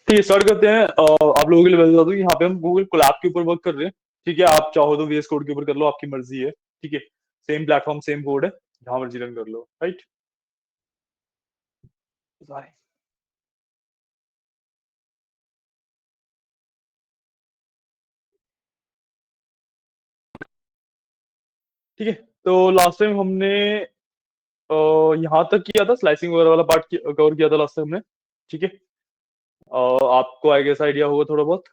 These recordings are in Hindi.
ठीक है, स्टार्ट करते हैं। आप लोगों के लिए बता दूं कि यहाँ पे हम गूगल कोलैब के ऊपर वर्क कर रहे हैं। ठीक है, आप चाहो तो VS कोड के ऊपर कर लो, आपकी मर्जी है। ठीक है, सेम प्लेटफॉर्म सेम कोड है, जहां मर्जी रन कर लो, राइट। ठीक है, तो लास्ट टाइम हमने यहाँ तक किया था, स्लाइसिंग वगैरह वाला पार्ट कवर किया था लास्ट टाइम हमने। ठीक है, आपको आई गेस आइडिया होगा थोड़ा बहुत,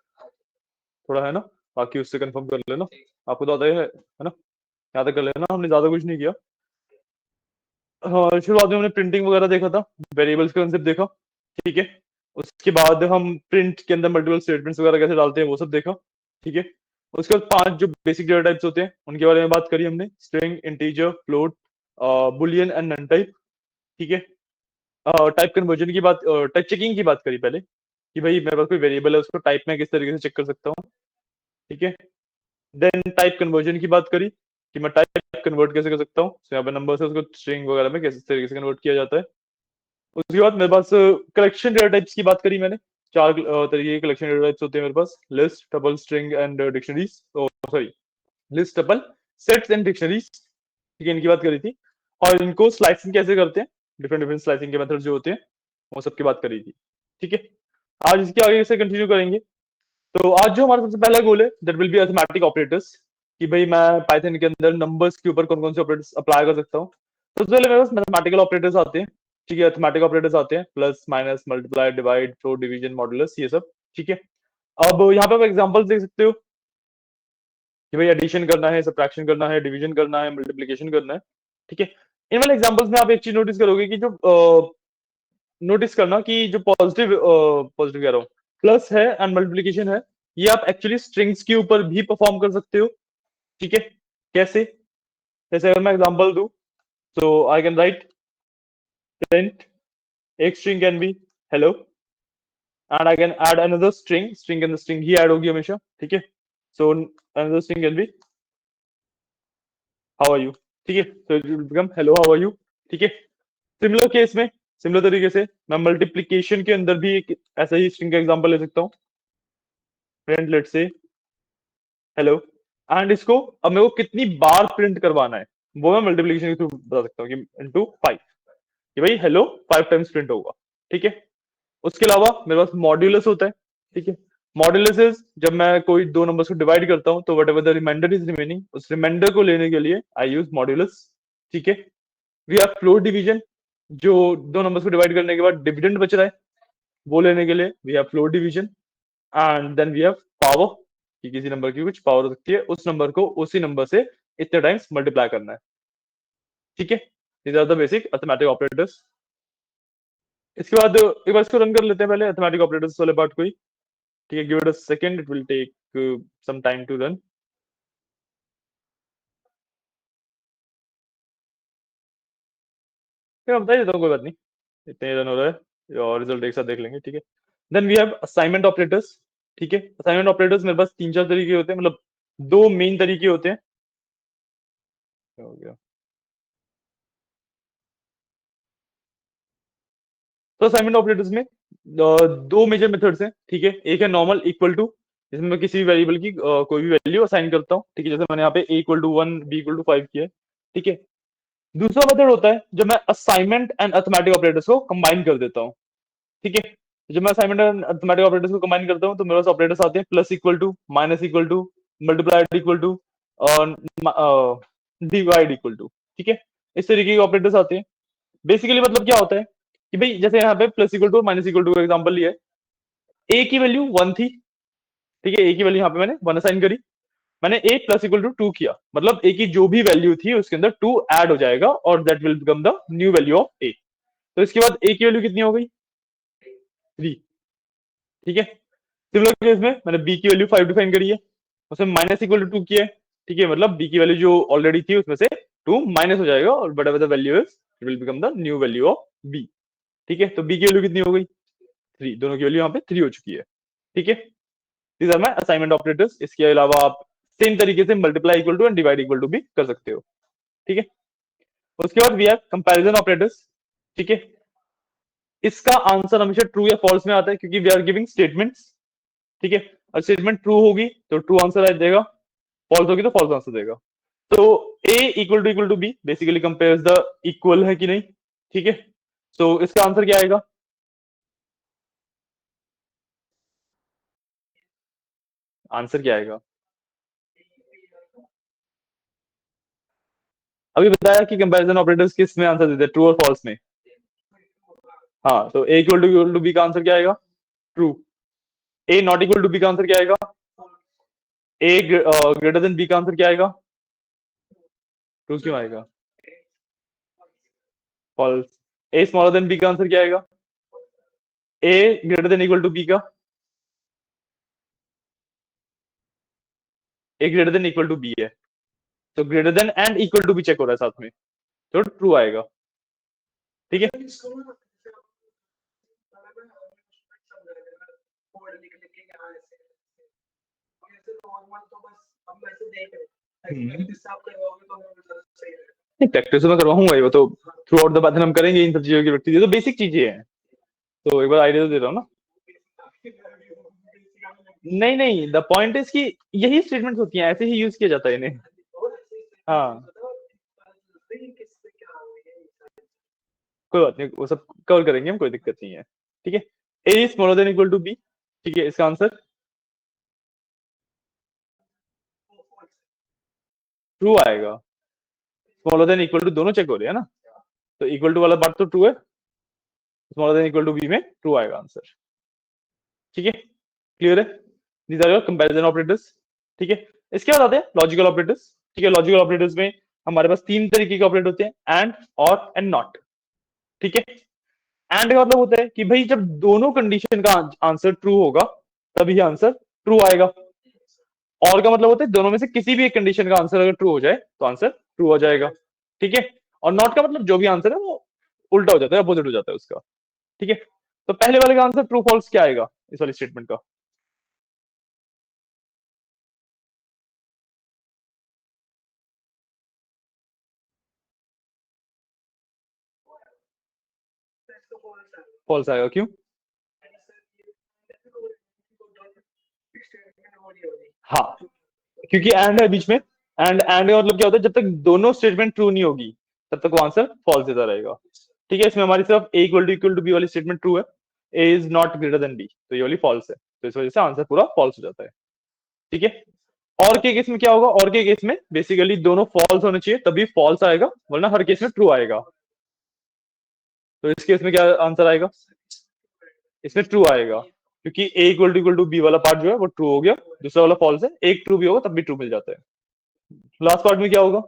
थोड़ा है ना। बाकी उससे कंफर्म कर लेना, आपको तो आता है ना। यहाँ तक कर लेना, हमने ज्यादा कुछ नहीं किया। हाँ, शुरुआत में हमने प्रिंटिंग वगैरह देखा था, वेरिएबल्स का कंसेप्ट देखा। ठीक है, उसके बाद हम प्रिंट के अंदर मल्टीपल स्टेटमेंट्स वगैरह कैसे डालते हैं वो सब देखा। ठीक है, उसके बाद 5 जो बेसिक डेटा टाइप्स होते हैं उनके बारे में बात करी हमने, string, integer, float, boolean and none type. ठीक है, टाइप कन्वर्जन की बात, टाइप चेकिंग की बात करी पहले, कि भाई मेरे पास कोई वेरिएबल है, उसको टाइप में किस तरीके से चेक कर सकता हूँ। ठीक है, देन टाइप कन्वर्जन की बात करी, कि मैं टाइप कन्वर्ट कैसे कर सकता हूँ, तो यहाँ पे नंबर से उसको स्ट्रिंग वगैरह में कैसे तरीके से कन्वर्ट किया जाता है। उसके बाद मेरे पास कलेक्शन डेटा टाइप्स की बात करी मैंने। 4 तरीके के कलेक्शन डेटा टाइप्स होते हैं मेरे पास, list, tuple, string and dictionaries, sorry, list, tuple, sets and dictionaries. ठीक है, इनकी बात करी थी। और इनको स्लाइसिंग कैसे करते हैं, डिफरेंट डिफरेंट स्लाइसिंग के मेथड जो होते हैं, वो सबकी बात करी थी। ठीक है, आज इसके आगे से कंटिन्यू करेंगे। तो आज जो हमारा सबसे पहला गोल है, that will be arithmetic operators. कि भाई मैं पाइथन के अंदर नंबर्स के ऊपर कौन कौन से ऑपरेटर्स अप्लाई कर सकता हूँ। तो सबसे पहले मेरे पास मैथमेटिकल ऑपरेटर्स आते हैं। ठीक है, अर्थमेटिक ऑपरेटर्स आते हैं, plus, minus, multiply, divide, float, division, modulus, ये सब। ठीक है, अब यहाँ पे आप एग्जांपल्स देख सकते हो कि भाई एडिशन करना है, सब्ट्रैक्शन करना है, डिवीजन करना है, मल्टीप्लिकेशन करना है। ठीक है, इन वाले एग्जांपल्स में आप एक चीज नोटिस करोगे कि जो नोटिस करना कि जो पॉजिटिव पॉजिटिव कह रहा हूँ, प्लस है एंड मल्टीप्लिकेशन है, ये आप एक्चुअली स्ट्रिंग्स के ऊपर भी परफॉर्म कर सकते हो। ठीक है, कैसे? जैसे अगर मैं एग्जांपल दूं, तो आई कैन राइट प्रिंट, एक string can be hello, and I can add another string, string के अंदर स्ट्रिंग ही ऐड होगी हमेशा। ठीक है, so another string can be how are you. ठीक है, तो it will become hello how are you. ठीक है, सिमिलर केस में, सिमिलर तरीके से मैं मल्टीप्लिकेशन के अंदर भी एक ऐसा ही स्ट्रिंग का एग्जांपल ले सकता हूँ, प्रिंट लेट से हेलो, एंड इसको अब मेरे को कितनी बार प्रिंट करवाना है वो मैं मल्टीप्लिकेशन के थ्रू बता सकता हूँ, कि इनटू 5, कि भाई हेलो 5 टाइम्स प्रिंट होगा। ठीक है, उसके अलावा मेरे पास मॉड्यूलस होता है। ठीक है, मॉड्यूलस इज जब मैं कोई दो नंबर्स को डिवाइड करता हूं, तो whatever the remainder is remaining, उस रिमाइंडर को लेने के लिए आई यूज मॉड्यूलस। ठीक है, वी हैव फ्लोट डिवीजन, जो दो नंबर्स को डिवाइड करने के बाद डिविडेंड बच रहा है, वो लेने के लिए we have float division. And then we have power, कि किसी नंबर की कुछ पावर हो सकती है, उस नंबर को उसी नंबर से इतने टाइम्स मल्टीप्लाई करना है। ठीक है, these are the basic arithmetic operators। इसके बाद एक बार इसको रन कर लेते हैं पहले, अर्थमेटिक ऑपरेटर्स वाले पार्ट को ही। ठीक है, give it a second, it will take some time to run. फिर मैं बता देता हूँ, कोई बात नहीं, इतने रन हो रहा है और रिजल्ट एक साथ देख लेंगे। ठीक है, then we have assignment operators. ठीक है, असाइनमेंट ऑपरेटर्स मेरे पास 3-4 तरीके होते हैं, मतलब दो मेन तरीके होते हैं। क्या हो गया? तो असाइनमेंट ऑपरेटर्स में दो मेजर मेथड्स हैं। ठीक है, एक है नॉर्मल इक्वल टू, जिसमें मैं किसी भी वेरिएबल की कोई भी वैल्यू असाइन करता हूँ। ठीक है, जैसे मैंने यहाँ पे A = 1, B = 5 किया है। ठीक है, दूसरा मेथड होता है जब मैं असाइनमेंट एंड अर्थमेटिक ऑपरेटर्स को कंबाइन कर देता हूँ। ठीक है, जब मैं असाइनमेंट एंड अर्थमेटिक ऑपरेटर्स को कंबाइन करता हूँ, तो मेरे पास ऑपरेटर्स आते हैं, plus equal to, minus equal to, multiplied equal to, divide equal to. ठीक है, इस तरीके के ऑपरेटर्स आते हैं। बेसिकली मतलब क्या होता है कि भाई जैसे यहाँ पे प्लस इक्वल टू और माइनस इक्वल टू का एग्जांपल लिया है, ए की वैल्यू 1 थी। ठीक है, ए की वैल्यू यहाँ पे मैंने 1 असाइन करी, मैंने ए प्लस इक्वल टू 2 किया, मतलब ए की जो भी वैल्यू थी उसके अंदर 2 ऐड हो जाएगा, और that will become the new value of a. तो इसके बाद ए की वैल्यू कितनी हो गई? 3। ठीक है, सिमिलर केस में मैंने बी की वैल्यू 5 डिफाइन करी है, उसमें माइनस इक्वल टू 2 किया है। ठीक है, मतलब बी की वैल्यू जो ऑलरेडी थी उसमें से 2 माइनस हो जाएगा, और whatever the value is it will become the new value of B. ठीक है, तो बी की वैल्यू कितनी हो गई? 3, दोनों की वैल्यू यहाँ पे 3 हो चुकी है। ठीक है, these are my assignment operators. इसके अलावा आप सेम तरीके से multiply equal to and divide equal to भी कर सकते हो। ठीक है, उसके बाद वी हैव कंपैरिजन ऑपरेटर्स। ठीक है, इसका आंसर हमेशा ट्रू या फॉल्स में आता है, क्योंकि वी आर गिविंग स्टेटमेंट्स, ठीक है। और स्टेटमेंट ट्रू होगी तो ट्रू आंसर आ देगा, फॉल्स होगी तो फॉल्स आंसर देगा। तो a equal to b basically compares the equal है कि नहीं, ठीक है। तो इसका आंसर क्या आएगा? आंसर क्या आएगा? अभी बताया कि कंपैरिजन ऑपरेटर्स किस में आंसर देते हैं, ट्रू और फॉल्स में। हाँ, तो ए इक्वल टू बी का आंसर क्या आएगा? True. A not equal to b का आंसर क्या आएगा? ए ग्रेटर देन बी का आंसर क्या आएगा? ट्रू क्यों आएगा? False. A smaller than b का आंसर क्या आएगा? A greater than equal to b का? A greater than equal to b है, तो greater than and equal to भी चेक हो रहा है साथ में, तो ट्रू आएगा, ठीक है। प्रैक्टिस में करवाऊंगा, वो तो थ्रू आउट द बात हम करेंगे इन सब चीजों की प्रैक्टिस, ये तो बेसिक चीजें हैं, तो एक बार आइडिया तो दे रहा हूँ ना। नहीं नहीं, द पॉइंट इज कि यही स्टेटमेंट्स होती हैं, ऐसे ही यूज किया जाता है इन्हें। हाँ, कोई बात नहीं, वो सब कवर करेंगे हम, कोई दिक्कत नहीं है, ठीक है। A is smaller than equal to b, ठीक है, इसका आंसर ट्रू आएगा। स्मॉलर देन इक्वल टू दोनों चेक हो रहे हैं ना, तो इक्वल टू वाला पार्ट तो ट्रू है, smaller than equal to b में ट्रू आएगा आंसर, ठीक है। क्लियर है? These are your comparison operators, ठीक है। इसके बाद आते हैं लॉजिकल ऑपरेटर्स, ठीक है। लॉजिकल ऑपरेटर्स में हमारे पास तीन तरीके के ऑपरेटर होते हैं, एंड, और, एंड नॉट, ठीक है। एंड का मतलब होता है कि भाई जब दोनों कंडीशन का आंसर ट्रू होगा तभी आंसर ट्रू आएगा। और का मतलब होता है दोनों में से किसी भी एक कंडीशन का आंसर अगर ट्रू हो जाए तो आंसर ट्रू हो जाएगा, ठीक है। और नॉट का मतलब जो भी आंसर है वो उल्टा हो जाता है, अपोजिट हो जाता है उसका, ठीक है। तो पहले वाले का आंसर ट्रू फॉल्स क्या आएगा इस वाली स्टेटमेंट का? फॉल्स आएगा, क्यों? हाँ, क्योंकि एंड है बीच में, एंड का मतलब क्या होता है, जब तक दोनों स्टेटमेंट ट्रू नहीं होगी तब तक वो आंसर फॉल्स देता रहेगा, ठीक है। इसमें हमारी सिर्फ ए इक्वल टू बी वाली स्टेटमेंट ट्रू है, a is not greater than b, तो ये वाली फॉल्स है, तो इस वजह से आंसर पूरा फॉल्स हो जाता है, ठीक है। और के केस में क्या होगा? और के केस में बेसिकली दोनों फॉल्स होने चाहिए तभी फॉल्स आएगा, वरना हर केस में ट्रू आएगा। तो इस केस में क्या आंसर आएगा? इसमें ट्रू आएगा, क्योंकि ए इक्वल टू बी वाला पार्ट जो है वो ट्रू हो गया, दूसरा वाला फॉल्स है, एक ट्रू भी होगा तब भी ट्रू मिल जाता है। लास्ट पार्ट में क्या होगा?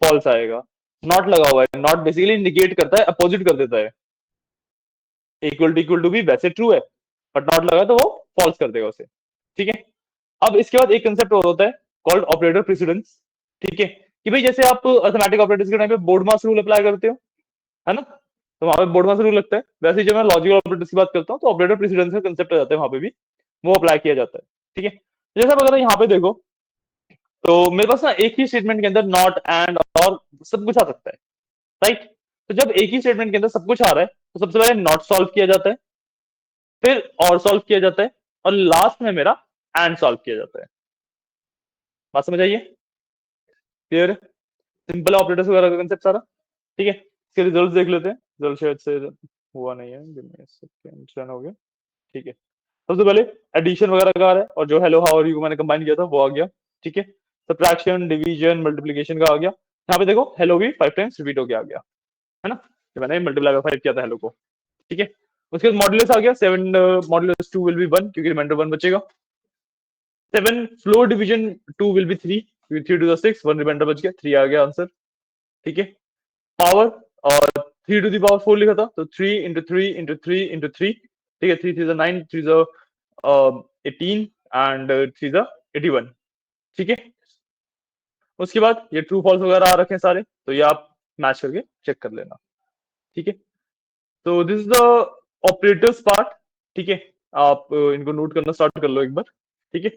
फॉल्स आएगा। नॉट लगा हुआ है, नॉट बेसिकली निगेट करता है, अपोजिट कर देता है। इक्वल टू बी वैसे ट्रू है, बट नॉट लगा तो वो फॉल्स कर देगा उसे, ठीक है। अब इसके बाद एक कंसेप्ट और होता है कॉल्ड ऑपरेटर प्रेसिडेंस, ठीक है। कि भाई जैसे आप अर्थमेटिक ऑपरेटर्स के टाइम पे बोर्ड मास रूल अप्लाई करते हो, है ना, तो वहां पे बोर्ड मास रूल लगता है, वैसे ही जब मैं लॉजिकल ऑपरेटर्स की बात करता हूँ तो ऑपरेटर प्रेसिडेंस का कंसेप्ट आ जाता है, वहां पे भी वो अप्लाई किया जाता है, ठीक है। जैसे आप अगर यहाँ पे देखो तो मेरे पास ना एक ही स्टेटमेंट के अंदर नॉट, एंड, और सब कुछ आ सकता है, राइट। तो जब एक ही स्टेटमेंट के अंदर सब कुछ आ रहा है तो सबसे पहले नॉट सॉल्व किया जाता है, फिर और सॉल्व किया जाता है, और लास्ट में मेरा एंड सॉल्व किया जाता है। बात समझ आइए? क्लियर? सिंपल ऑपरेटर्स वगैरह का कंसेप्ट सारा, ठीक है। इसके रिजल्ट देख लेते हैं, रिजल्ट शायद से हुआ नहीं है, सेकंड हो गया, ठीक है। सबसे पहले एडिशन वगैरह का आ रहा है, और जो हेलो हाउ आर यू मैंने कंबाइन किया था वो आ गया, ठीक है। सब्ट्रैक्शन, डिवीजन, मल्टीप्लिकेशन का आ गया। यहाँ पे देखो हेलो भी 5 टाइम्स रिपीट होके आ गया, है ना, जो मैंने मल्टीप्लाई बाय 5 किया था हेलो को, ठीक है। उसके बाद मॉडुलस आ गया 7, मॉडुलस 2 विल बी 1 क्योंकि रिमाइंडर 1 बचेगा। 7 फ्लोर डिवीजन 2 विल बी 3 क्योंकि 3 टू द 6 1 रिमाइंडर बच गया, 3 आ गया आंसर, ठीक है। पावर, और 3 टू द पावर 4 लिखा था तो 3 इंटू 3 इंटू 3 इंटू 3, ठीक है। 3 3 9, 3 18, एंड 3 81, ठीक है। उसके बाद ये ट्रू फॉल्स वगैरह आ रखे हैं सारे, तो ये आप मैच करके चेक कर लेना, ठीक है। तो this is the operators part, ठीक है। आप इनको नोट करना स्टार्ट कर लो एक बार, ठीक है।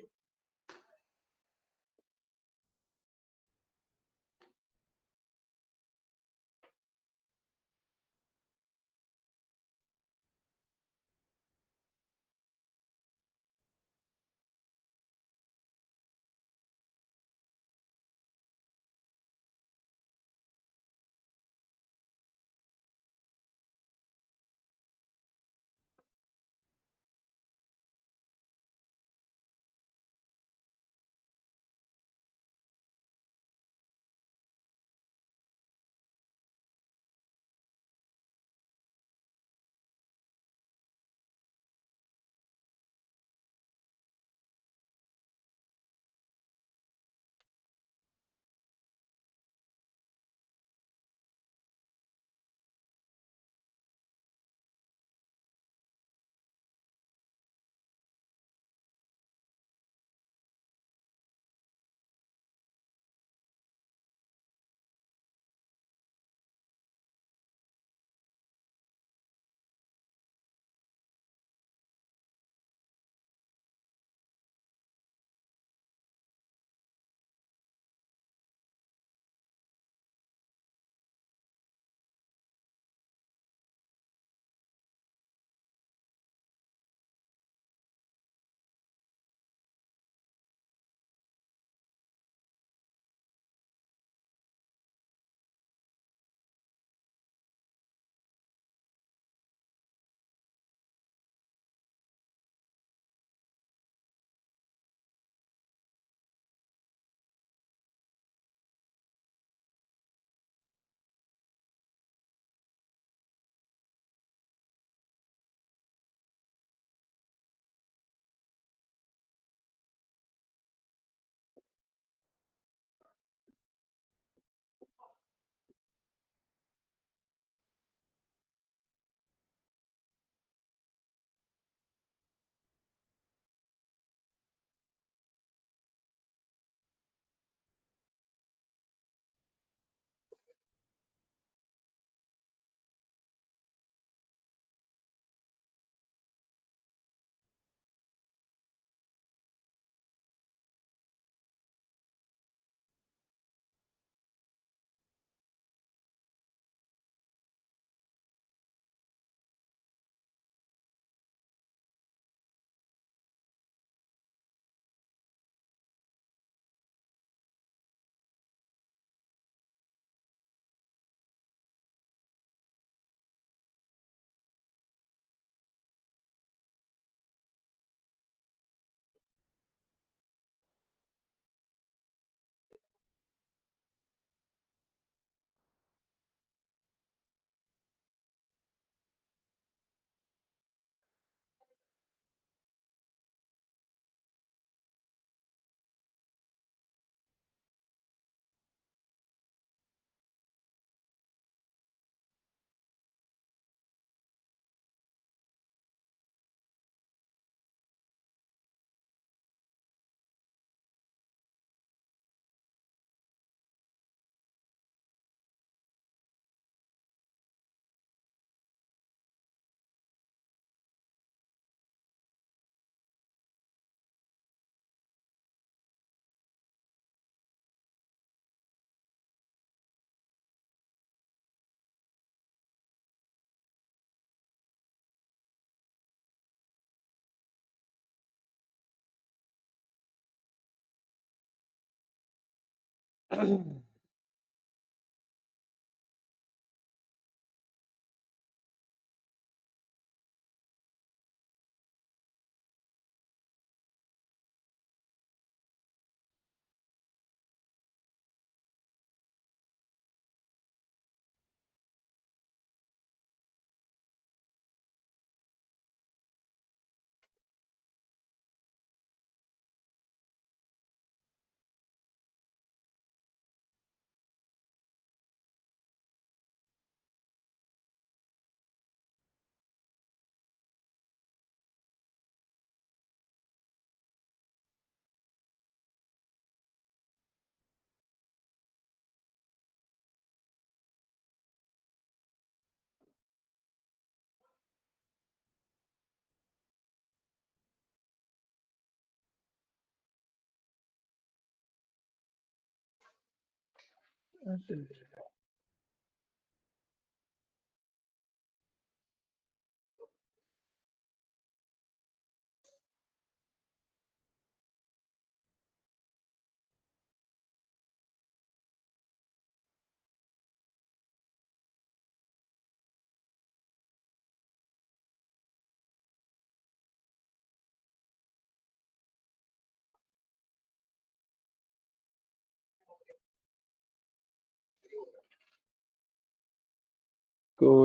को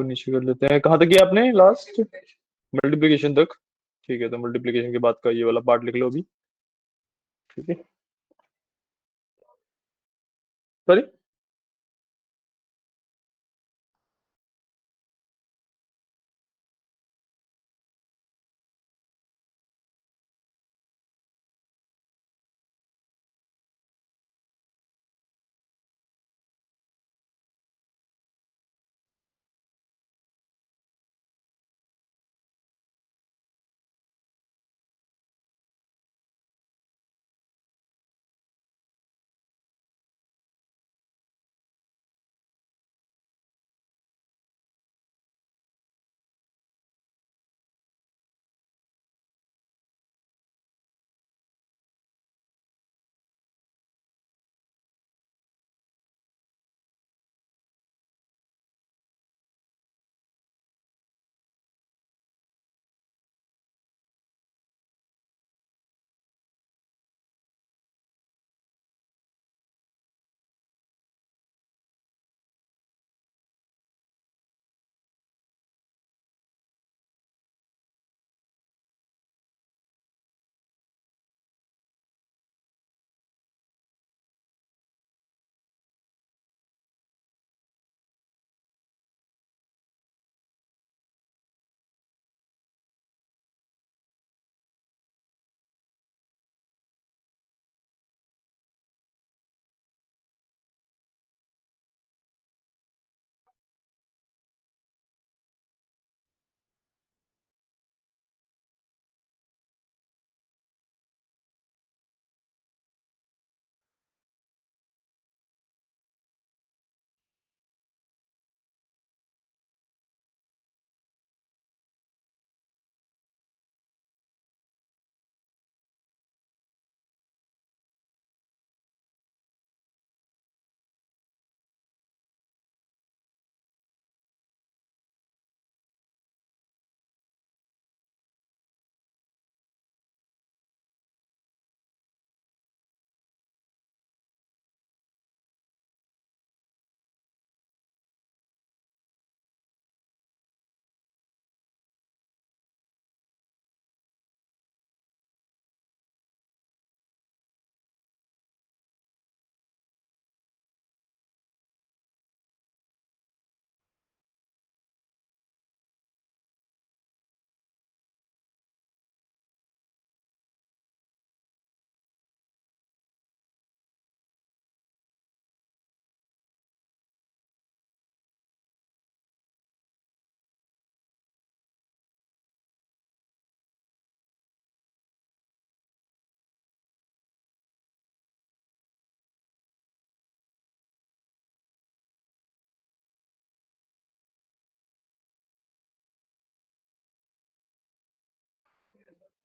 नीचे कर लेते हैं। कहाँ तक किया आपने लास्ट? मल्टीप्लिकेशन तक। ठीक है, तो मल्टीप्लिकेशन के बाद का ये वाला पार्ट लिख लो अभी। ठीक है। सॉरी।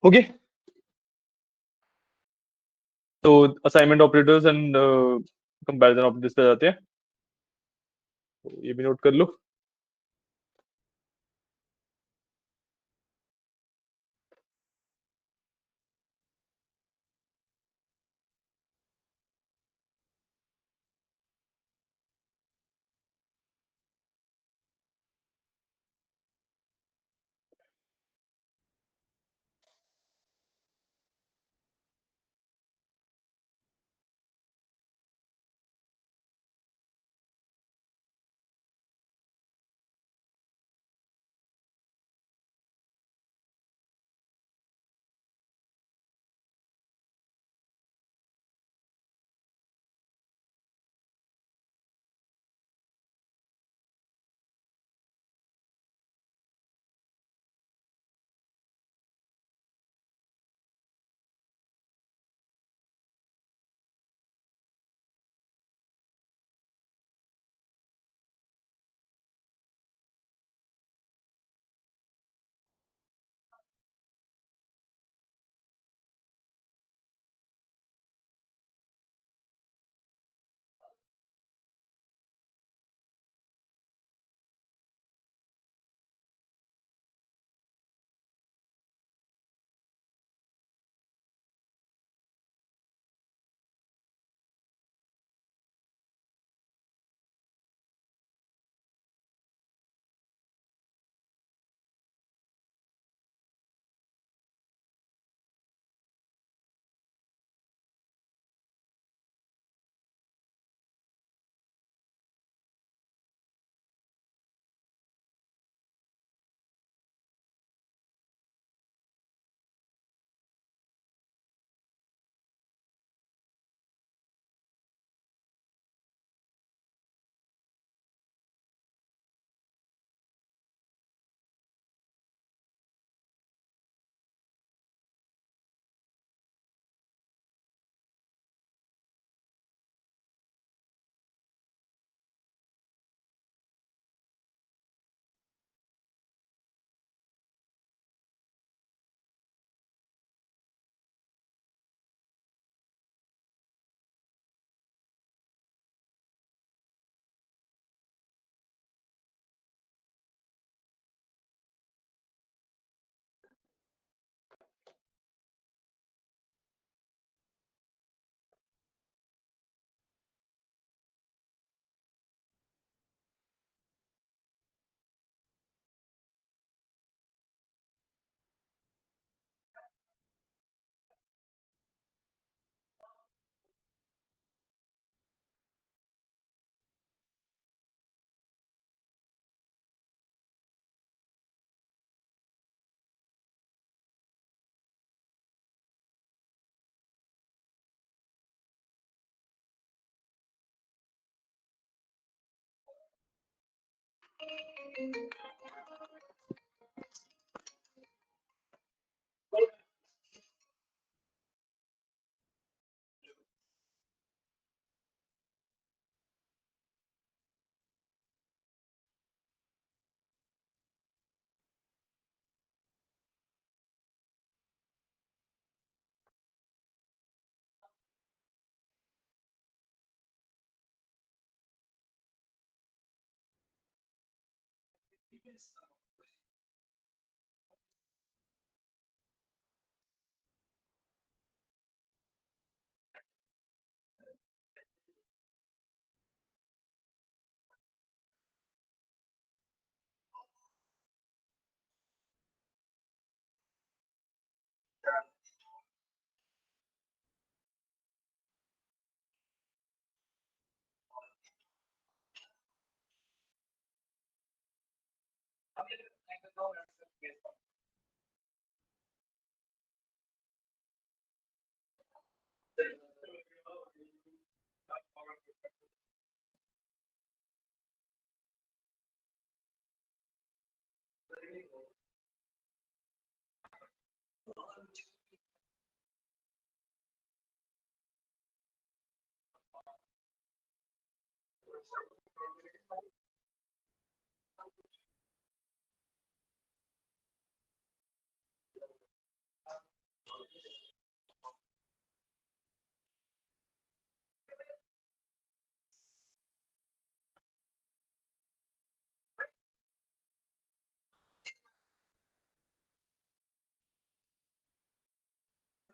ओके। तो assignment operators and comparison of this पे जाते हैं, तो ये भी नोट कर लो।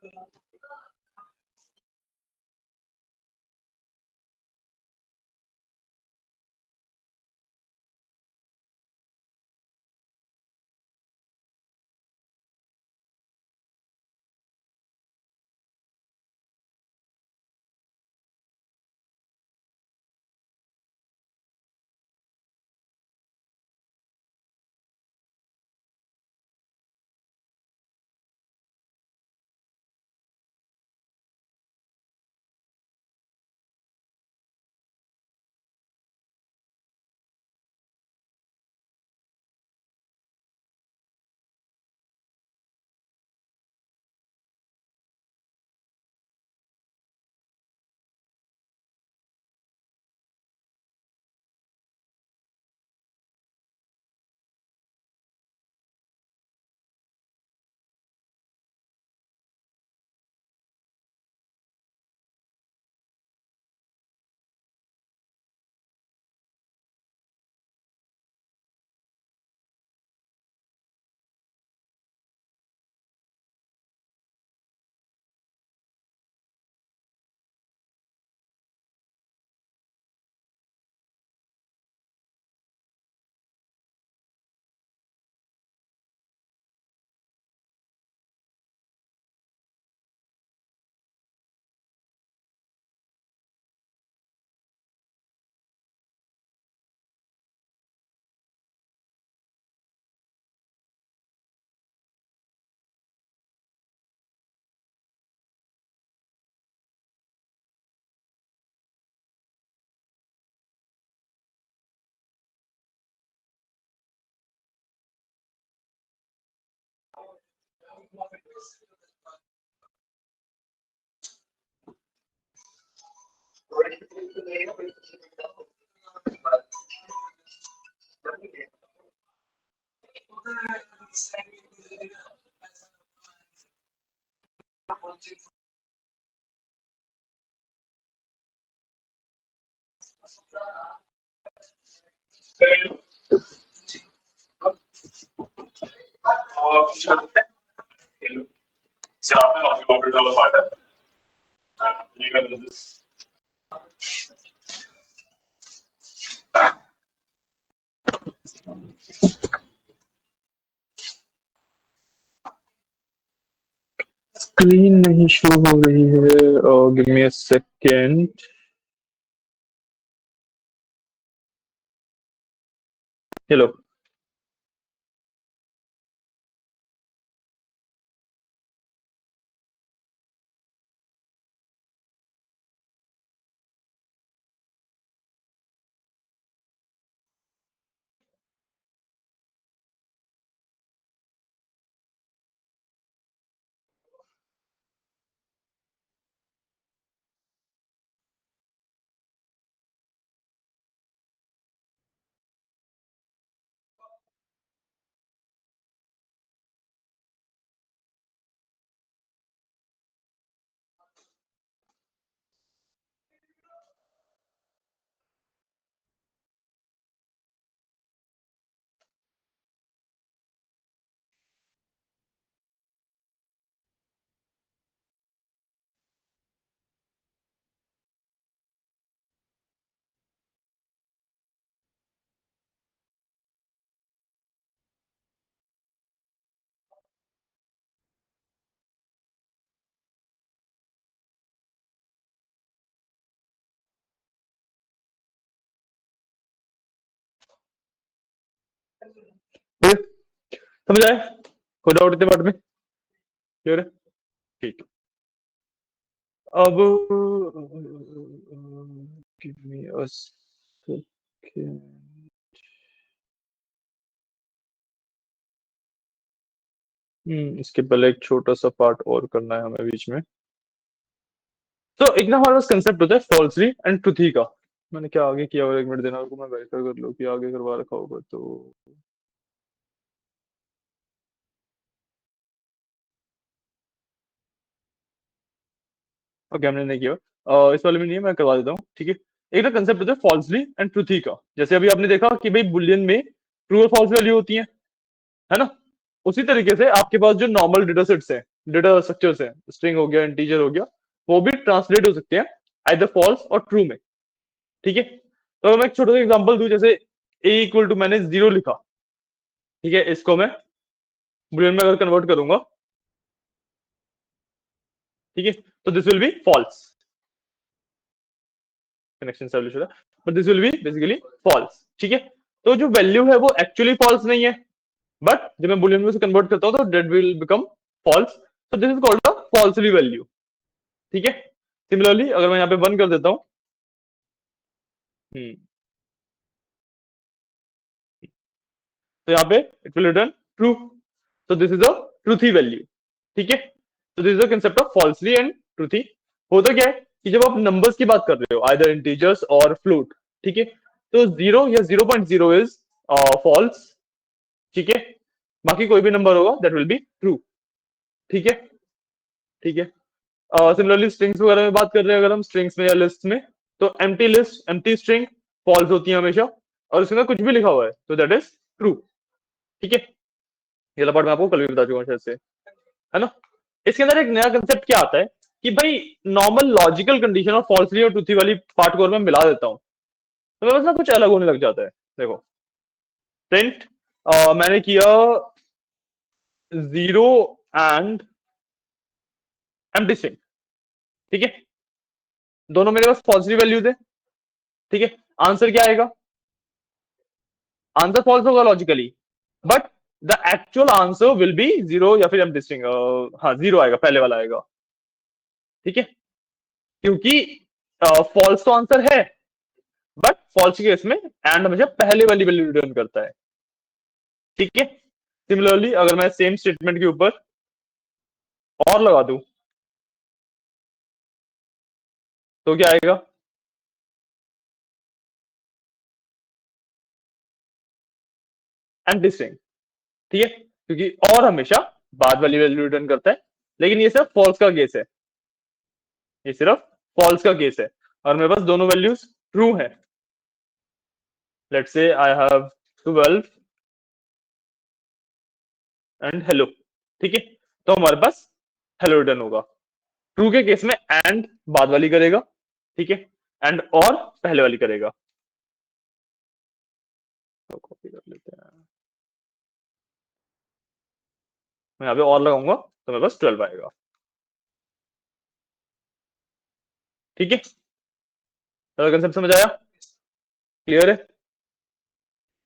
स्क्रीन नहीं शो हो रही है। Give me a second. Hello. समझ आए? कोई डाउट इतने पार्ट में? क्लियर है? ठीक। अब गिव मी अ सेकेंड। इसके पहले एक छोटा सा पार्ट और करना है हमें बीच में। तो एक ना हमारे पास कंसेप्ट होता है फॉल्सली एंड ट्रूथी का। मैंने क्या आगे किया और 1 मिनट देना आपको, मैं वेरीफाई कर लूँ कि आगे करवा रखा होगा तो। ओके, हमने नहीं किया। इस वाले में नहीं है, मैं करवा देता हूँ, ठीक है। एक ना कंसेप्ट होता है फॉल्सली एंड ट्रूथी का। जैसे अभी आपने देखा कि भाई बुलियन में ट्रू और फॉल्स वैल्यू होती है ना? उसी तरीके से आपके पास जो नॉर्मल डेटा सेट्स है डेटा स्ट्रक्चर्स है, स्ट्रिंग हो गया, इंटीजर हो गया, वो भी ट्रांसलेट हो सकते हैं आइदर फॉल्स और ट्रू में। ठीक है, तो मैं एक छोटा सा एग्जांपल दूं, जैसे ए इक्वल टू मैंने जीरो लिखा, ठीक है, इसको मैं बुलियन में अगर कन्वर्ट करूंगा, ठीक है, तो this will be false, connection establish हो रहा है, but this will be basically false. ठीक है, तो जो वैल्यू है वो एक्चुअली फॉल्स नहीं है, बट जब मैं बुलियन में उसे कन्वर्ट करता हूं तो डेट विल बिकम फॉल्स, तो this is called a falsely value. ठीक है, सिमिलरली अगर मैं यहाँ पे वन कर देता हूँ, तो यहाँ पे इट विल रिटर्न ट्रू, तो this is a truthy value. ठीक है, तो this is the concept of falsely and truthy. होता क्या है कि जब आप नंबर्स की बात कर रहे हो, आइदर इंटीजर्स और फ्लूट, ठीक है, तो जीरो या 0.0 इज फॉल्स। ठीक है, बाकी कोई भी नंबर होगा दैट विल बी ट्रू। ठीक है, ठीक है, सिमिलरली स्ट्रिंग्स वगैरह में बात कर रहे हैं, अगर हम स्ट्रिंग्स में या लिस्ट में, तो empty list, empty string false होती है हमेशा, और उसके अंदर कुछ भी लिखा हुआ है तो दैट इज ट्रू। ठीक है, ये वाला पार्ट मैं आपको कल भी बता चुका हूँ शायद से, है ना। इसके अंदर एक नया कंसेप्ट क्या आता है कि भाई नॉर्मल लॉजिकल कंडीशन और फॉल्सली और ट्रूथी वाली पार्ट को अगर मैं मिला देता हूँ तो मेरे पास ना कुछ अलग होने लग जाता है। देखो, प्रिंट मैंने किया जीरो एंड एम्प्टी स्ट्रिंग, ठीक है, दोनों मेरे पास फॉल्सली वैल्यूज है। ठीक है, आंसर क्या आएगा? आंसर फॉल्स होगा logically, but the actual answer will be zero या फिर एम्प्टी स्ट्रिंग, हाँ जीरो आएगा, पहले वाला आएगा। ठीक है, क्योंकि फॉल्स तो आंसर है, बट फॉल्स के केस में एंड हमेशा पहले वाली वैल्यू रिटर्न करता है। ठीक है, सिमिलरली अगर मैं सेम स्टेटमेंट के ऊपर और लगा दूं तो क्या आएगा? Empty string. ठीक है, क्योंकि और हमेशा बाद वाली वैल्यू रिटर्न करता है, लेकिन ये सिर्फ फॉल्स का केस है, ये सिर्फ फॉल्स का केस है, और मेरे पास दोनों वैल्यूज ट्रू है। Let's say I have 12 and hello. ठीक है, तो हमारे पास हेलो रिटर्न होगा। ट्रू के केस में एंड बाद वाली करेगा, ठीक है, एंड और पहले वाली करेगा। तो कॉपी कर लेते हैं, मैं यहाँ पे और लगाऊंगा तो मेरे पास 12 आएगा। ठीक है, तो कंसेप्ट समझ आया? क्लियर है?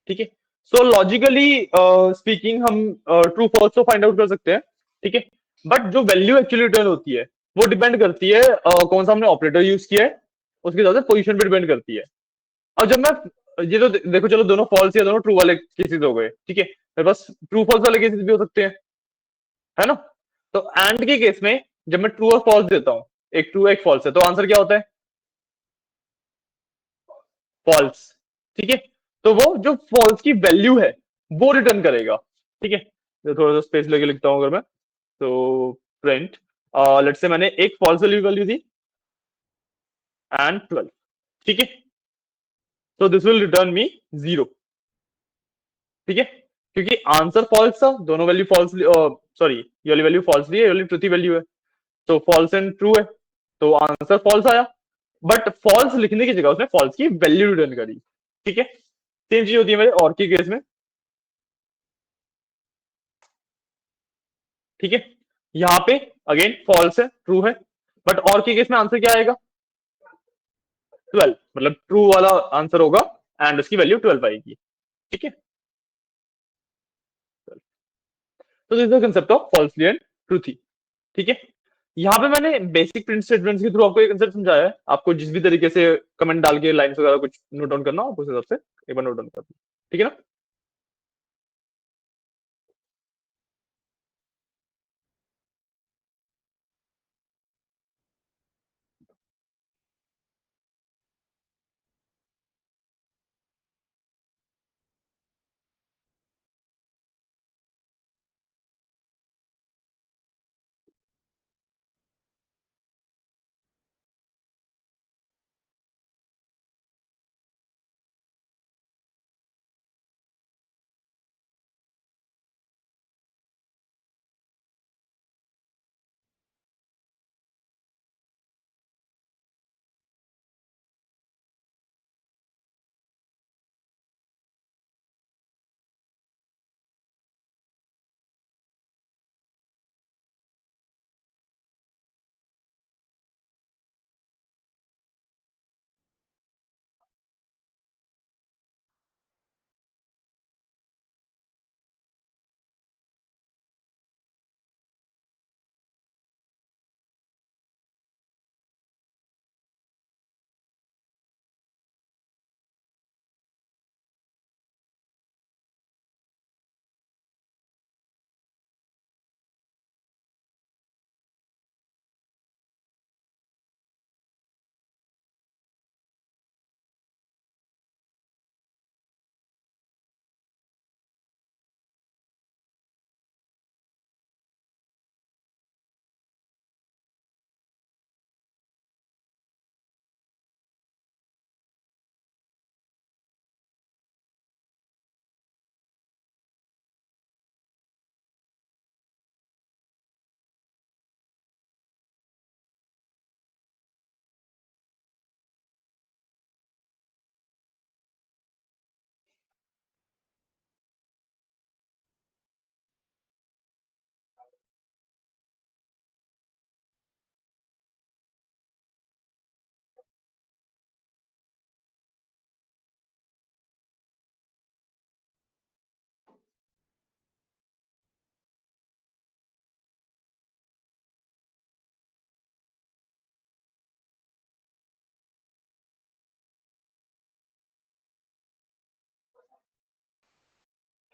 ठीक है, सो लॉजिकली स्पीकिंग हम ट्रू फॉल्स तो फाइंड आउट कर सकते हैं। ठीक है, बट जो वैल्यू एक्चुअली रिटर्न होती है वो डिपेंड करती है कौन सा हमने ऑपरेटर यूज किया है, उसके साथ पोजीशन पे डिपेंड करती है। और जब मैं ये तो देखो, चलो दोनों फॉल्स या दोनों ट्रू वाले केसेस हो गए, ठीक है, मेरे पास ट्रू फॉल्स वाले केसेस भी हो सकते हैं, है ना। तो एंड के केस में जब मैं ट्रू और फॉल्स देता हूं, एक ट्रू एक फॉल्स है, तो आंसर क्या होता है? फॉल्स। ठीक है, तो वो जो फॉल्स की वैल्यू है वो रिटर्न करेगा। ठीक है, तो थोड़ा सा स्पेस लेके लिखता हूं अगर मैं, तो प्रिंट, लेट्स से मैंने एक फॉल्स वैल्यू दी एंड 12। ठीक है, तो this will return me zero. ठीक है, क्योंकि आंसर फॉल्स था, दोनों वैल्यू फॉल्स, सॉरी ये वाली वैल्यू फॉल्स ली है, ये वाली ट्रूथी वैल्यू है, तो फॉल्स एंड ट्रू है, तो आंसर फॉल्स आया। बट फॉल्स लिखने की जगह उसने फॉल्स की वैल्यू रिटर्न करी। ठीक है, सेम चीज होती है मेरे और के केस में। ठीक है, यहाँ पे अगेन फॉल्स है, ट्रू है, बट और के केस में आंसर क्या आएगा? 12, मतलब ट्रू वाला आंसर होगा एंड उसकी वैल्यू 12 आएगी। ठीक है, तो this is the concept of falsely and truthy. ठीक है, यहाँ पे मैंने बेसिक प्रिंट स्टेटमेंट्स के थ्रू आपको ये कंसेप्ट समझाया है, आपको जिस भी तरीके से कमेंट डाल के लाइन्स वगैरह कुछ नोट डाउन करना हो आप उस हिसाब से एक बार नोट डाउन कर लो। ठीक है ना।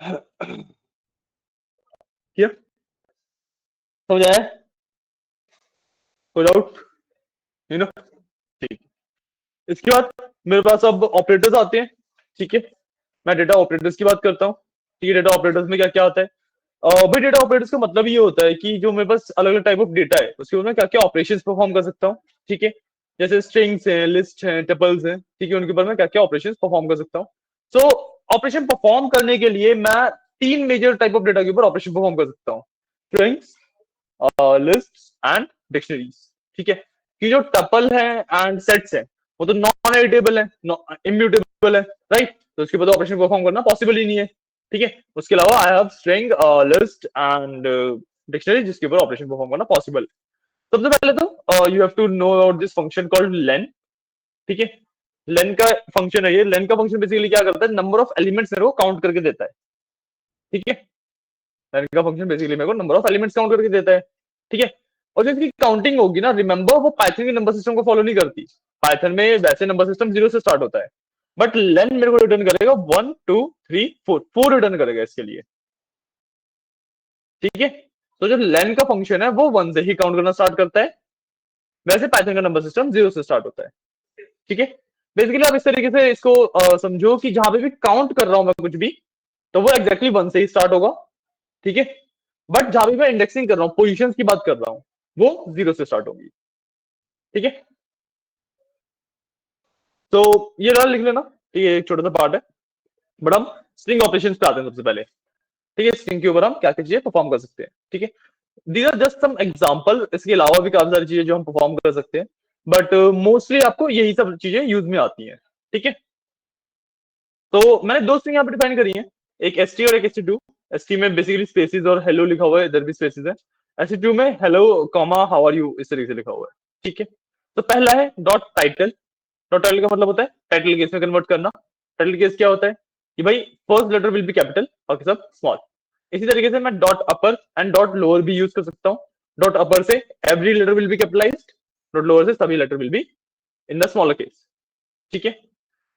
किया, समझ आया, कोई डाउट, यू नो, ठीक। इसके बाद मेरे पास अब ऑपरेटर्स आते हैं, ठीक है। मैं डेटा ऑपरेटर्स की बात करता हूँ, ठीक है। डेटा ऑपरेटर्स में क्या क्या आता है? भाई डेटा ऑपरेटर्स का मतलब ये होता है कि जो मेरे पास अलग अलग टाइप ऑफ डेटा है उसके ऊपर मैं क्या क्या ऑपरेशन परफॉर्म कर सकता हूँ, ठीक है। जैसे स्ट्रिंग्स हैं, लिस्ट हैं, टपल्स हैं, ठीक है, उनके ऊपर मैं क्या क्या ऑपरेशन परफॉर्म कर सकता हूँ। सो ऑपरेशन परफॉर्म करने के लिए मैं तीन मेजर टाइप ऑफ डेटा के ऊपर ऑपरेशन परफॉर्म कर सकता हूँ: स्ट्रिंग्स, लिस्ट एंड डिक्शनरीज, ठीक है। कि जो टपल है एंड सेट्स है वो तो नॉन एडिटेबल है, इम्यूटेबल है, राइट। तो उसके बाद ऑपरेशन परफॉर्म करना पॉसिबल ही नहीं है, ठीक है। उसके अलावा I have string, list and dictionary जिसके ऊपर ऑपरेशन परफॉर्म करना पॉसिबल। सबसे पहले तो you have to know about this function called len, ठीक है। लेन का फंक्शन है ये। लेन का फंक्शन बेसिकली क्या करता है? नंबर ऑफ एलिमेंट्स मेरे को काउंट करके देता है, ठीक है। लेन का फंक्शन बेसिकली मेरे को नंबर ऑफ एलिमेंट्स काउंट करके देता है, ठीक है। और जो इसकी काउंटिंग होगी ना, रिमेंबर वो पाइथन के नंबर सिस्टम को फॉलो नहीं करती। पाइथन में वैसे नंबर सिस्टम 0 से स्टार्ट होता है, बट लेन मेरे को रिटर्न करेगा 1 2 3 4, 4 रिटर्न करेगा इसके लिए, ठीक है। तो जो लेन का फंक्शन है वो 1 से ही काउंट करना स्टार्ट करता है, वैसे पाइथन का नंबर सिस्टम 0 से स्टार्ट होता है, ठीक है। बेसिकली आप इस तरीके से इसको समझो कि जहां पे भी काउंट कर रहा हूं मैं कुछ भी, तो वो एग्जैक्टली 1 से ही स्टार्ट होगा, ठीक है। बट जहां भी मैं इंडेक्सिंग कर रहा हूँ, पोजिशन की बात कर रहा हूँ, वो 0 से स्टार्ट होगी, ठीक है। तो ये रहा, लिख लेना, ठीक है। एक छोटा सा पार्ट है, बट हम स्ट्रिंग ऑपरेशन पे आते हैं सबसे पहले, ठीक है। स्ट्रिंग के ऊपर हम क्या क्या चीजें परफॉर्म कर सकते हैं, ठीक है। These are just some example, इसके अलावा भी काफी सारी चीजें जो हम परफॉर्म कर सकते हैं, बट मोस्टली आपको यही सब चीजें यूज में आती हैं, ठीक है। तो मैंने दो स्ट्रिंग यहाँ पे डिफाइन करी हैं, एक st और एक st2। st में बेसिकली स्पेसिस और हेलो लिखा हुआ है, इधर भी स्पेसिस है। st2 में hello comma how are you इस तरीके से लिखा हुआ है, ठीक है। तो पहला है डॉट टाइटल। डॉट टाइटल का मतलब होता है टाइटल केस में कन्वर्ट करना। टाइटल केस क्या होता है कि भाई first letter will be capital, बाकी सब स्मॉल। इसी तरीके से मैं dot upper and dot lower भी यूज कर सकता हूँ। डॉट अपर से every letter will be capitalized, dot lower से सभी letter will be in the smaller case, ठीक है।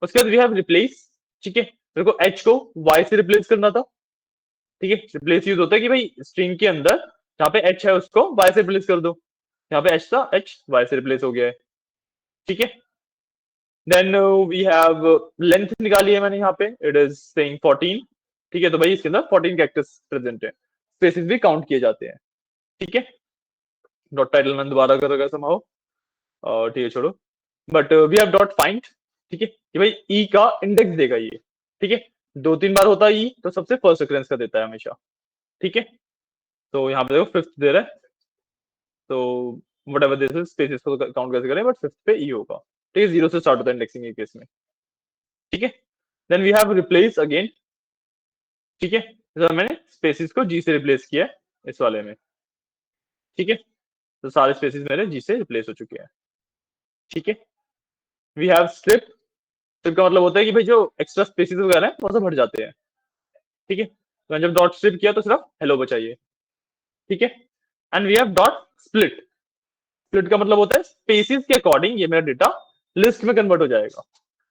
उसके बाद वी हैव रिप्लेस, ठीक है। मेरे को एच को वाई से रिप्लेस करना था, ठीक है। रिप्लेस यूज होता है कि भाई स्ट्रिंग के अंदर जहां पे एच है उसको वाई से रिप्लेस कर दो। यहाँ पे एच था, एच वाई से रिप्लेस हो गया है, ठीक है। देन वी हैव लेंथ निकाली है मैंने यहाँ पे, इट इज सेइंग 14, ठीक है। तो भाई इसके अंदर 14 कैरेक्टर्स प्रेजेंट है, स्पेसिस भी काउंट किए जाते हैं, ठीक है। डॉट टाइटल मैंने दोबारा करेगा समाओ, ठीक है, छोड़ो। But we have dot find, ठीक है। कि भाई ई का इंडेक्स देगा ये, ठीक है। दो तीन बार होता है ई, तो सबसे फर्स्ट अक्रेंस का देता है हमेशा, ठीक है। तो यहाँ पे देखो फिफ्थ दे रहा है, तो whatever this is, spaces को काउंट कैसे करें, बट फिफ्थ पे ई होगा, ठीक है। 0 से स्टार्ट होता है इंडेक्सिंग के केस में, ठीक है। Then we have replace again, ठीक है। जैसा मैंने स्पेसिस को जी से रिप्लेस किया है इस वाले में, ठीक है। तो सारे स्पेसिस मेरे जी से रिप्लेस हो चुके हैं, ठीक है। We have strip. स्ट्रिप का मतलब होता है कि भाई जो एक्स्ट्रा स्पेसिस वगैरह हैं वो सब हट जाते हैं, ठीक है। तो मैंने जब डॉट स्ट्रिप किया तो सिर्फ हेलो बचाइए, ठीक है। And we have dot split. Split का मतलब होता है स्पेसिस के अकॉर्डिंग ये मेरा डेटा लिस्ट में कन्वर्ट हो जाएगा।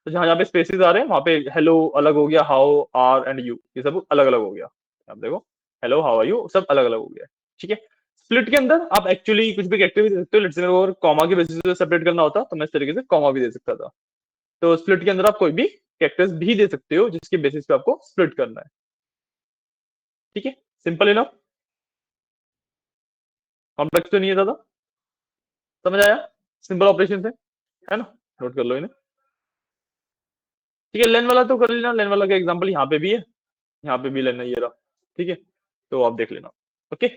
तो जहां जहां पे स्पेसिस आ रहे हैं वहां पे हेलो अलग हो गया, हाउ आर एंड यू ये सब अलग अलग हो गया। आप देखो, हेलो हाउ आर यू सब अलग अलग हो गया, ठीक है। स्प्लिट के अंदर आप एक्चुअली कुछ भी कैरेक्टर भी दे सकते हो। लेट्स से मेरे को अगर कॉमा के बेसिस पे सेपरेट करना होता तो मैं इस तरीके से कॉमा भी दे सकता था। तो स्प्लिट के अंदर आप कोई भी कैरेक्टर्स भी दे सकते हो जिसके बेसिस पे आपको स्प्लिट करना है, ठीक है। सिंपल इनफ, कॉम्प्लेक्स तो नहीं है ज्यादा, समझ आया, सिंपल ऑपरेशन है ना। नोट कर लो इन्हें, ठीक है। लेन वाला तो कर लेना, लेन वाला का एग्जांपल यहाँ पे भी है, यहाँ पे भी लेना ये रहा, ठीक है। तो आप देख लेना, okay.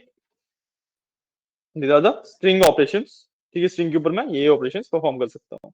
These are the string operations, ठीक है। स्ट्रिंग के ऊपर मैं ये ऑपरेशंस परफॉर्म कर सकता हूँ।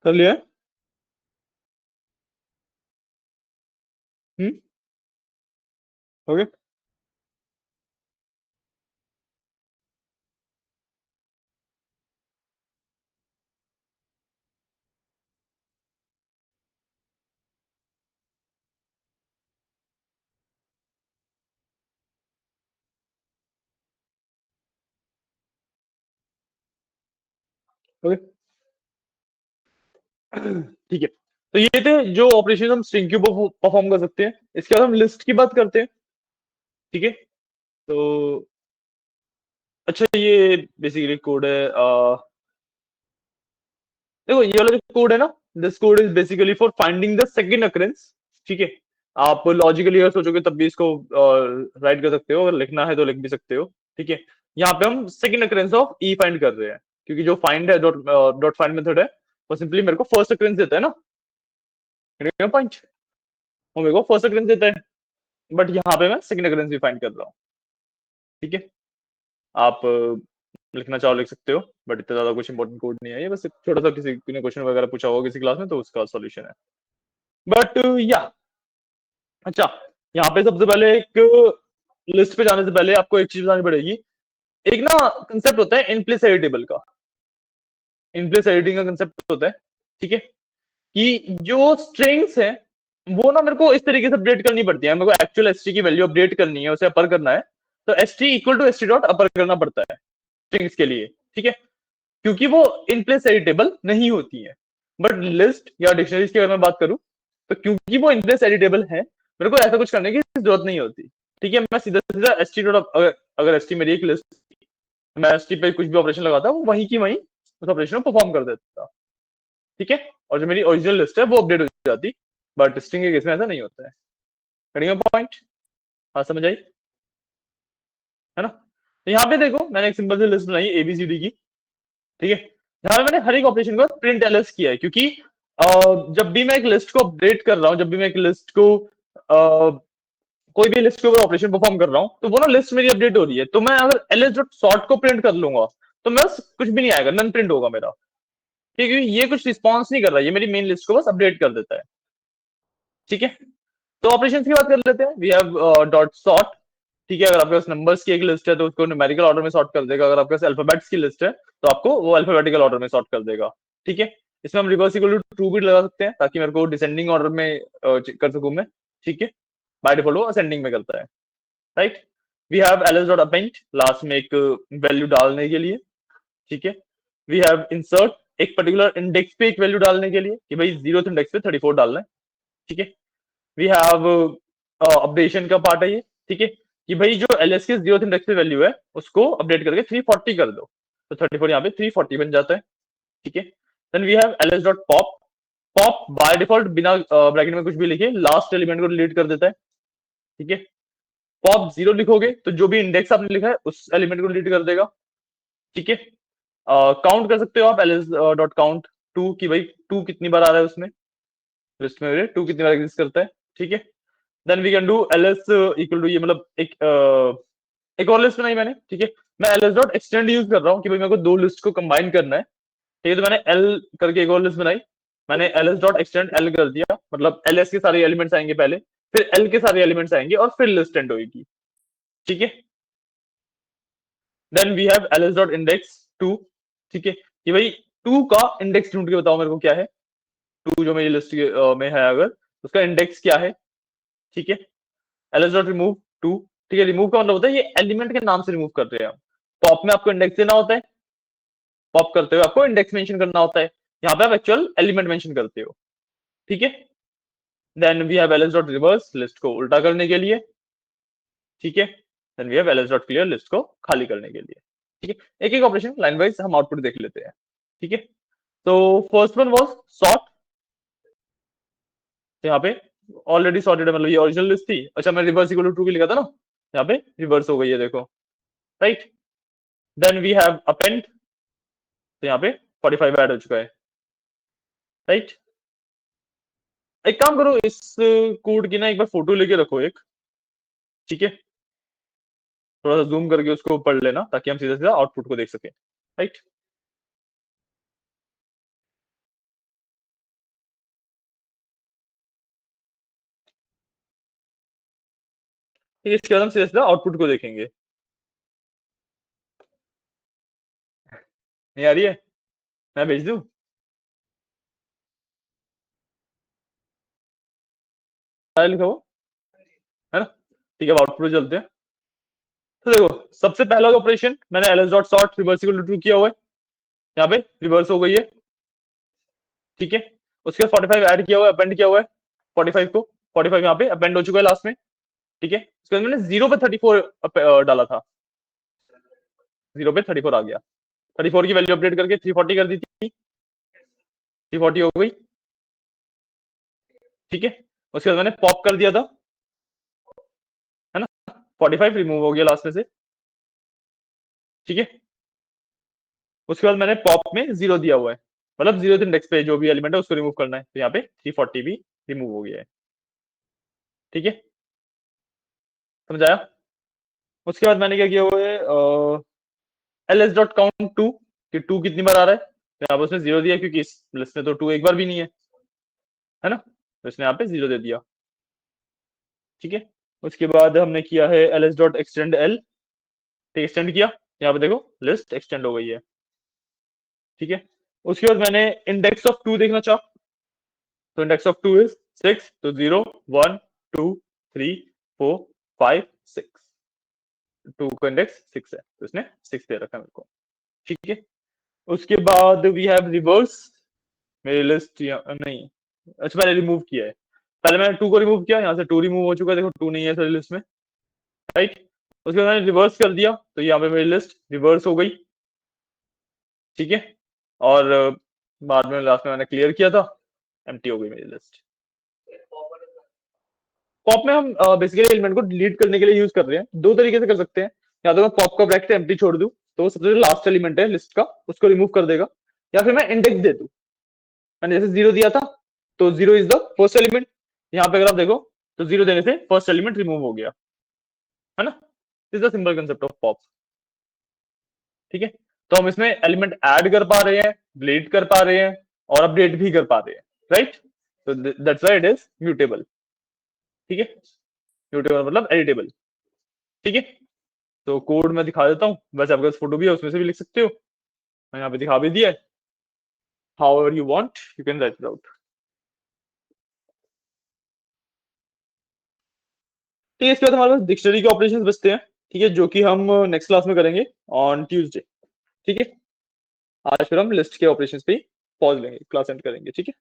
कर लिया है? हम्म। ओके। ओके। ठीक है, तो ये थे जो ऑपरेशन हम स्ट्रिंग के ऊपर परफॉर्म कर सकते हैं। इसके बाद हम लिस्ट की बात करते हैं। ठीक है, तो अच्छा, ये बेसिकली कोड है। देखो ये वाला जो कोड है ना, this code is basically for finding the second occurrence. ठीक है, आप लॉजिकली अगर सोचोगे तब भी इसको राइट कर सकते हो, अगर लिखना है तो लिख भी सकते हो। ठीक है, यहाँ पे हम second occurrence of E find कर रहे हैं, क्योंकि जो फाइंड है, डॉट डॉट फाइंड मेथड है, वो सिंपली मेरे को फर्स्ट अकरेंस देता है ना, पॉइंट, वो मेरे को फर्स्ट अकरेंस देता है। बट यहाँ पे मैं सेकंड अकरेंस भी फाइंड कर रहा हूँ। ठीक है, आप लिखना चाहो लिख सकते हो, बट इतना ज्यादा कुछ इंपॉर्टेंट कोड नहीं है ये, बस एक छोटा सा किसी ने क्वेश्चन वगैरह पूछा होगा किसी क्लास में तो उसका सॉल्यूशन है। बट या अच्छा, यहाँ पे सबसे पहले एक लिस्ट पे जाने से पहले आपको एक चीज बतानी पड़ेगी। एक ना कंसेप्ट होता है इन प्लेस एडिटेबल का, इन प्लेस एडिटिंग का कंसेप्ट होता है। ठीक है, कि जो स्ट्रिंग्स है वो ना मेरे को इस तरीके से अपडेट करनी पड़ती है। मेरे को एक्चुअल एसटी की वैल्यू अपडेट करनी है, उसे अपर करना है, तो S T equal to S T dot upper करना पड़ता है स्ट्रिंग्स के लिए। ठीक है, क्योंकि वो इन प्लेस एडिटेबल नहीं होती है। बट लिस्ट या डिक्शनरीज की अगर मैं बात करूं, तो क्योंकि वो इन प्लेस एडिटेबल है, मेरे को ऐसा कुछ करने की जरूरत नहीं होती। ठीक है, मैं सीधा सीधा एस टी डॉट, अगर एस टी मेरी एक लिस्ट, मैं एस टी पे कुछ भी ऑपरेशन लगाता हूँ वहीं की वहीं उस ऑपरेशन को परफॉर्म कर देता। ठीक है, और जो मेरी ओरिजिनल लिस्ट है वो अपडेट हो जाती। बट स्ट्रिंग के केस में ऐसा नहीं होता है। करेंगे पॉइंट? हाँ, समझ आई है ना? तो यहाँ पे देखो मैंने एक सिंपल सी लिस्ट बनाई एबीसीडी की। ठीक है, यहाँ पे मैंने हर एक ऑपरेशन को प्रिंट एलएस किया है, क्योंकि जब भी मैं एक लिस्ट को अपडेट कर रहा हूँ, जब भी मैं एक लिस्ट को कोई भी लिस्ट के ऊपर ऑपरेशन परफॉर्म कर रहा हूँ, तो वो ना लिस्ट मेरी अपडेट हो रही है, तो मैं अगर एलएस डॉट सॉर्ट को प्रिंट कर लूंगा तो मैं कुछ भी नहीं आएगा, नन प्रिंट होगा मेरा। क्योंकि ये कुछ रिस्पॉन्स नहीं कर रहा है, ये मेरी मेन लिस्ट को बस अपडेट कर देता है। ठीक है, तो ऑपरेशन की बात कर लेते हैं। We have dot sort. ठीक है, अगर आपके पास नंबर्स की एक लिस्ट है तो उसको न्यूमेरिकल ऑर्डर में सॉर्ट कर देगा, अगर आपके पास अल्फाबेट्स की लिस्ट है तो आपको वो अल्फाबेटिकल ऑर्डर में सॉर्ट कर देगा। ठीक है, इसमें हम रिवर्स इक्वल टू ट्रू भी लगा सकते हैं, ताकि मेरे को डिसेंडिंग ऑर्डर में कर सकूं मैं। ठीक है, बाय डिफॉल्ट वो असेंडिंग में करता है। Right, we have ls dot append, last में एक वैल्यू डालने के लिए। ठीक है, वी हैव इंसर्ट, एक पर्टिकुलर इंडेक्स पे एक वैल्यू डालने के लिए, कि भाई 0th इंडेक्स पे 34 डालना है। ठीक है, वी हैव अपडेशन का पार्ट है ये। ठीक है, कि भाई जो एलएस की 0th इंडेक्स पे वैल्यू है उसको अपडेट करके 340 कर दो, तो 34 यहाँ पे 340 बन जाता है। ठीक है, then we have ls dot pop. Pop by default बिना ब्रैकेट में कुछ भी लिखे लास्ट एलिमेंट को डिलीट कर देता है। ठीक है, पॉप 0 लिखोगे तो जो भी इंडेक्स आपने लिखा है उस एलिमेंट को डिलीट कर देगा। ठीक है, काउंट कर सकते हो आप ls डॉट काउंट टू, की भाई टू कितनी बार आ रहा है उसमें, लिस्ट में मेरे टू कितनी बार एग्जिस्ट करता है। ठीक है, then we can do ls equal to, ये मतलब एक और लिस्ट बनाई मैंने। ठीक है, मैं ls डॉट एक्सटेंड यूज कर रहा हूँ कि भाई मेरे को दो लिस्ट को कंबाइन करना है। ठीक है, तो मैंने l करके एक और लिस्ट बनाई, मैंने ls डॉट एक्सटेंड l कर दिया, मतलब ls के सारे एलिमेंट्स आएंगे पहले, फिर l के सारे एलिमेंट्स आएंगे और फिर लिस्ट एंड होगी। ठीक है, then we have ls dot index two. ठीक है, कि भाई टू का इंडेक्स ढूंढ के बताओ मेरे को क्या है, टू जो मेरी लिस्ट में है अगर, उसका इंडेक्स क्या है। ठीक है, ls डॉट रिमूव टू। ठीक है, रिमूव का मतलब होता है ये एलिमेंट के नाम से रिमूव कर रहे हैं हम। पॉप में आपको इंडेक्स देना होता है, पॉप करते हुए आपको इंडेक्स मेंशन करना होता है, यहाँ पे आप एक्चुअल एलिमेंट मेंशन करते हो। ठीक है, then we have ls dot reverse, list को उल्टा करने के लिए। ठीक है, then we have ls dot clear, list को खाली करने के लिए। ठीक है, एक एक ऑपरेशन लाइन वाइज हम आउटपुट देख लेते हैं। ठीक है, तो फर्स्ट वन वाज सॉर्ट। तो यहाँ पे ऑलरेडी सॉर्टेड है, मतलब ये ओरिजिनल लिस्ट थी। अच्छा, मैं रिवर्स इक्वल टू ट्रू भी लिखा था ना, यहाँ पे रिवर्स हो गई है देखो। Right, then we have append, तो यहाँ पे 45 ऐड हो चुका है। राइट, एक काम करो, इस कोड की ना एक बार फोटो लेके रखो एक। ठीक है, थोड़ा सा जूम करके उसको पढ़ लेना, ताकि हम सीधा सीधा आउटपुट को देख सकें। राइट, ठीक है, इसके बाद हम सीधा सीधा आउटपुट को देखेंगे। नहीं आ रही है? मैं भेज दूं? क्या लिखा हुआ है ना? ठीक है, अब आउटपुट पे चलते हैं। तो देखो, सबसे पहला ऑपरेशन मैंने ls dot sort reverse equal to true किया हुआ है, यहाँ पे रिवर्स हो गई है। ठीक है, उसके बाद 45 ऐड किया हुआ है, अपेंड किया हुआ है 45 को। 45 यहाँ पे अपेंड हो चुका है लास्ट में। ठीक है, उसके बाद मैंने 0 पे 34 डाला था, 0 पे 34 आ गया। 34 की वैल्यू अपडेट करके 340 कर दी थी, 340 हो गई। ठीक है, उसके बाद मैंने पॉप कर दिया था, है ना? 45 रिमूव हो गया लास्ट में से। ठीक है, उसके बाद मैंने पॉप में 0 दिया हुआ है, मतलब 0th इंडेक्स पे जो भी एलिमेंट है उसको रिमूव करना है, तो यहाँ पे 340 भी रिमूव हो गया है। ठीक है, समझाया? उसके बाद मैंने क्या किया हुआ है, ls डॉट काउंट टू, कि टू कितनी बार आ रहा है, तो यहाँ पर उसने 0 दिया क्योंकि इस लिस्ट में तो 2 एक बार भी नहीं है ना? तो इसने यहाँ पे 0 दे दिया। ठीक है, उसके बाद हमने किया है ls dot extend l, extend किया, यहाँ पे देखो लिस्ट एक्सटेंड हो गई है। ठीक है, उसके बाद मैंने इंडेक्स ऑफ टू देखना चाहा, तो इंडेक्स ऑफ टू इज 6, तो 0 1 2 3 4 5 6, टू का इंडेक्स 6 है, तो इसने 6 दे रखा है मेरे को। ठीक है, उसके बाद वी हैव रिवर्स, मेरी लिस्ट नहीं, अच्छा मैंने रिमूव किया है, पहले मैंने 2 को रिमूव किया, यहाँ से 2 रिमूव हो चुका है, देखो 2 नहीं है सारी लिस्ट में, राइट? उसके बाद मैंने रिवर्स कर दिया, तो यहाँ पे मेरी लिस्ट रिवर्स हो गई। ठीक है, और बाद में लास्ट में मैंने क्लियर किया था, एम्प्टी हो गई मेरी लिस्ट। पॉप में हम बेसिकली एलिमेंट को डिलीट करने के लिए यूज कर रहे हैं, दो तरीके से कर सकते हैं। या तो मैं पॉप का ब्रैकेट एम्प्टी छोड़ दूं, तो वो सबसे जो लास्ट एलिमेंट है लिस्ट का उसको रिमूव कर देगा, या फिर मैं इंडेक्स दे दूं, मैंने जैसे 0 दिया था, तो 0 इज द फर्स्ट एलिमेंट, यहाँ पे अगर आप देखो तो 0 देने से फर्स्ट एलिमेंट रिमूव हो गया, है ना? Is the simple concept of pop. ठीक है, तो हम इसमें एलिमेंट ऐड कर पा रहे हैं, डिलीट कर पा रहे हैं, और अपडेट भी कर पा रहे हैं, राइट? तो that's why it is mutable. ठीक है, म्यूटेबल मतलब एडिटेबल। ठीक है, तो कोड मैं दिखा देता हूँ, वैसे आपके पास फोटो भी है उसमें से भी लिख सकते हो, मैं यहाँ पे दिखा भी दिया है, how ever you want you can write it out. ठीक है, इसके बाद हमारे पास डिक्शनरी के ऑपरेशंस बचते हैं, ठीक है, जो कि हम नेक्स्ट क्लास में करेंगे ऑन ट्यूसडे। ठीक है, आज फिर हम लिस्ट के ऑपरेशंस पे ही पॉज लेंगे, क्लास एंड करेंगे। ठीक है।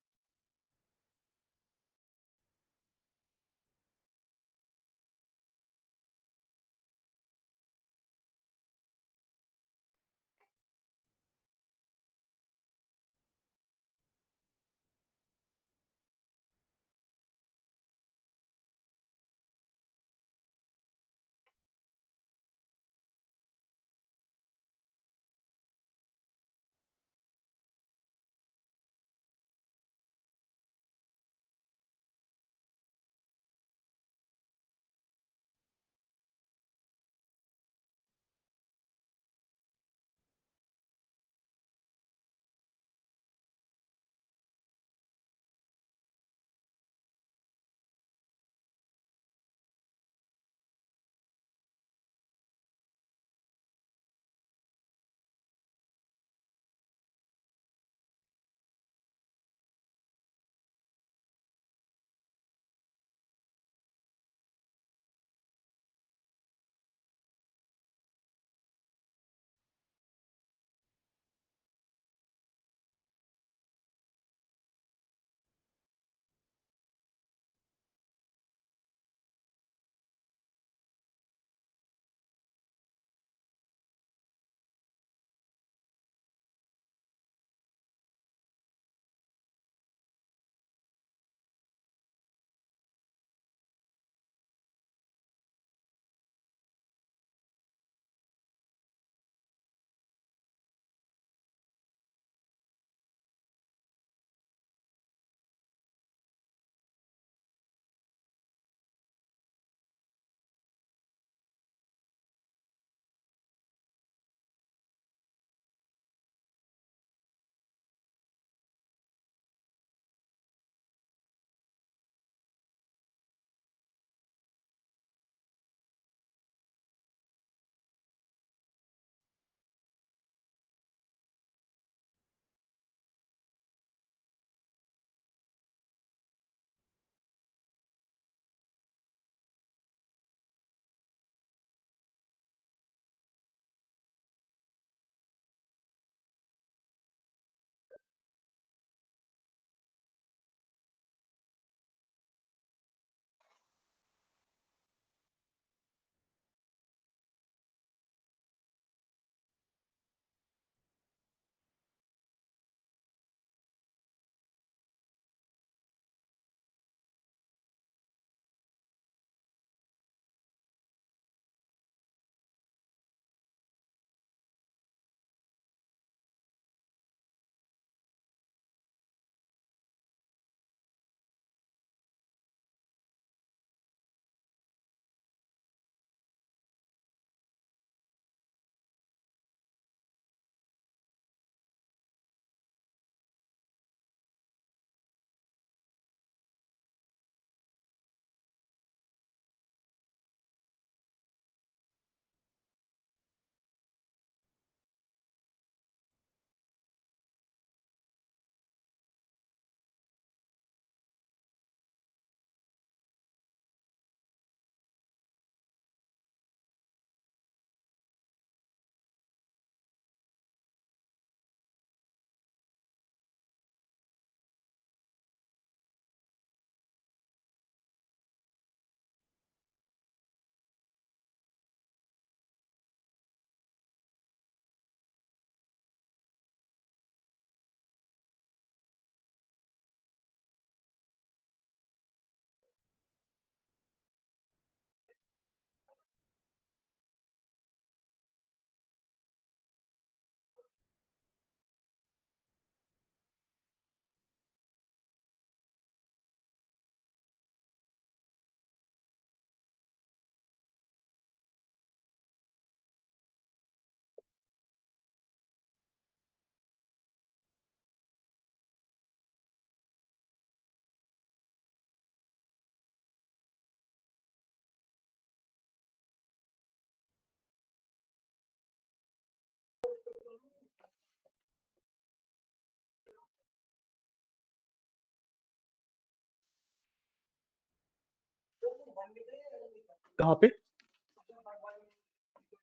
कहाँ पे?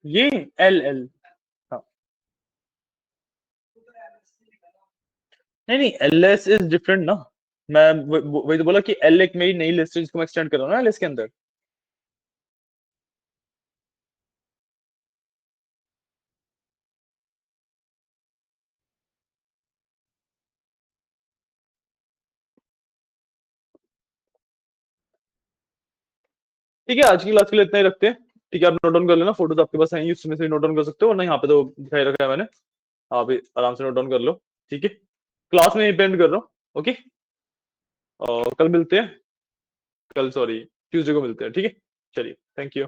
ये एल एल। हाँ, नहीं नहीं, एल एस इज डिफरेंट ना। मैं वही तो बोला कि एल एक मेरी नई लिस्ट है जिसको मैं एक्सटेंड कर रहा हूँ ना लिस्ट के अंदर। ठीक है, आज की क्लास के लिए इतना ही रखते हैं। ठीक है, आप नोट डाउन कर लेना, फोटोज आपके पास हैं, उसमें से नोट डाउन कर सकते हो, वरना यहाँ पे तो दिखाई रखा है मैंने। आप भी आराम से नोट डाउन कर लो। ठीक है, क्लास में पेंट कर रहा हूँ। ओके, और कल मिलते हैं। कल सॉरी, ट्यूसडे को मिलते हैं। ठीक है, चलिए, थैंक यू।